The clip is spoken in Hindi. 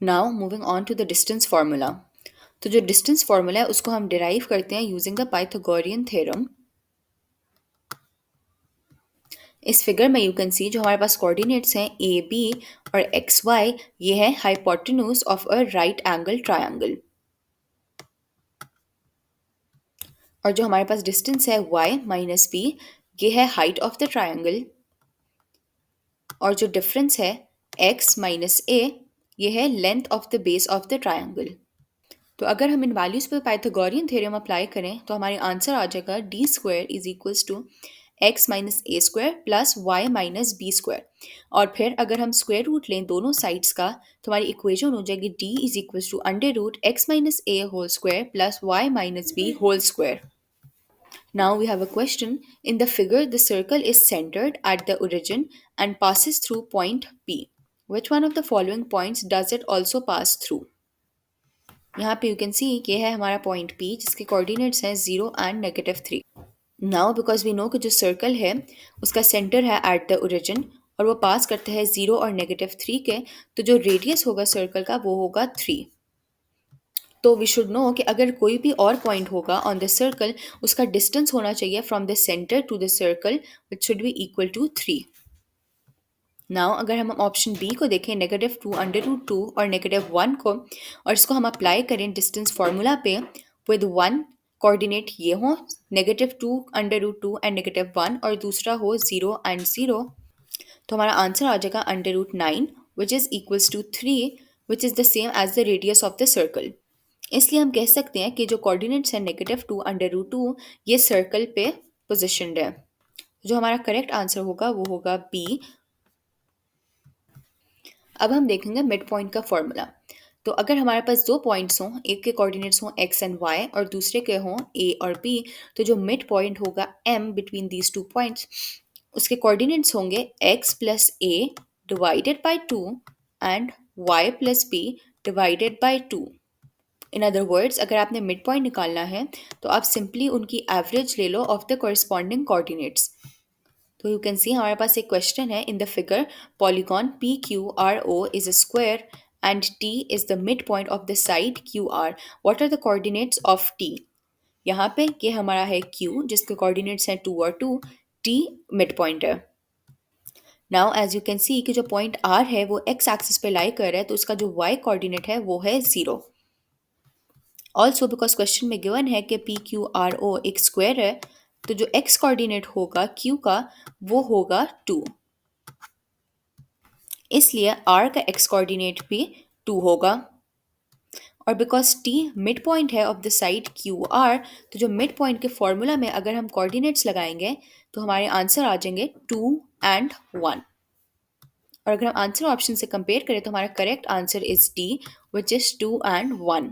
Now moving on to the distance formula. तो जो डिस्टेंस फार्मूला है उसको हम डिराइव करते हैं यूजिंग द पाइथागोरियन थ्योरम। इस फिगर में यू कैन सी जो हमारे पास कोऑर्डिनेट्स हैं ए बी और एक्स वाई, ये है hypotenuse of a right angle triangle. और जो हमारे पास डिस्टेंस है y माइनस बी, ये है हाइट ऑफ द ट्रायंगल। और जो डिफरेंस है x माइनस ए, ये है length of the base of the triangle. तो अगर हम इन वैल्यूज पे पाइथागोरियन थ्योरम अप्लाई करें तो हमारे आंसर आ जाएगा d square is equals to x minus a square plus y minus b square. और फिर अगर हम स्क्वायर रूट लें दोनों साइड्स का तो हमारी इक्वेशन हो जाएगी d is equals to under root x minus a whole square plus y minus b whole square. Now we have a question. In the figure, the circle is centered at the origin and passes through point P. Which one of the following points does it also pass through? यहाँ पे you can see ये है हमारा point P जिसके coordinates हैं 0 and -3. Now because we know कि जो circle है उसका center है at the origin और वो pass करता है 0 और -3 के, तो जो radius होगा circle का वो होगा 3. तो वी शुड नो कि अगर कोई भी और पॉइंट होगा ऑन द सर्कल, उसका डिस्टेंस होना चाहिए from the centre to the circle which should be equal to 3. Now अगर हम ऑप्शन बी को देखें -2 अंडर रूट 2 और -1 को, और इसको हम अप्लाई करें डिस्टेंस फार्मूला पे विद वन कोऑर्डिनेट ये हो -2 अंडर रूट 2 एंड -1 और दूसरा हो 0 एंड 0, तो हमारा आंसर आ जाएगा under root 9 which is equals to 3 which is the same as the radius of the circle. इसलिए हम कह सकते हैं कि जो कोऑर्डिनेट्स हैं -2 अंडर रूट 2, ये सर्कल पे पोजिशनड है. जो हमारा करेक्ट आंसर होगा वो होगा बी. अब हम देखेंगे मिड पॉइंट का फॉर्मूला. तो अगर हमारे पास दो पॉइंट्स हों, एक के कोऑर्डिनेट्स हों एक्स एंड वाई और दूसरे के हों ए और बी, तो जो मिड पॉइंट होगा M between these two points, उसके कोऑर्डिनेट्स होंगे x plus a divided by 2 and y plus b divided by 2. In other words अगर आपने मिड पॉइंट निकालना है तो आप सिंपली उनकी एवरेज ले लो ऑफ द कॉरस्पॉन्डिंग कोऑर्डिनेट्स. तो यू कैन सी हमारे पास एक क्वेश्चन है in the figure polygon P Q R O is a square and T is the mid point of the side Q R. What are the coordinates of T? यहाँ पे ये हमारा है क्यू जिसके कोऑर्डिनेट्स हैं 2 और 2, टी मिड पॉइंट है. Now as you can see कि जो पॉइंट आर है वो एक्स एक्सिस पे लाई कर रहा है, तो उसका जो वाई कोऑर्डिनेट है वो है 0. ऑल्सो बिकॉज क्वेश्चन में गिवन है कि पी क्यू आर ओ एक स्क्वायर है, तो जो एक्स कोऑर्डिनेट होगा क्यू का वो होगा 2. इसलिए आर का एक्स कोऑर्डिनेट भी 2 होगा. और बिकॉज टी मिड पॉइंट है of the side Q are, तो जो मिड पॉइंट के फॉर्मूला में अगर हम कोऑर्डिनेट्स लगाएंगे तो हमारे आंसर आ जाएंगे 2 एंड 1. और अगर हम आंसर ऑप्शन से कंपेयर करें तो हमारा correct answer is D which is 2 and 1.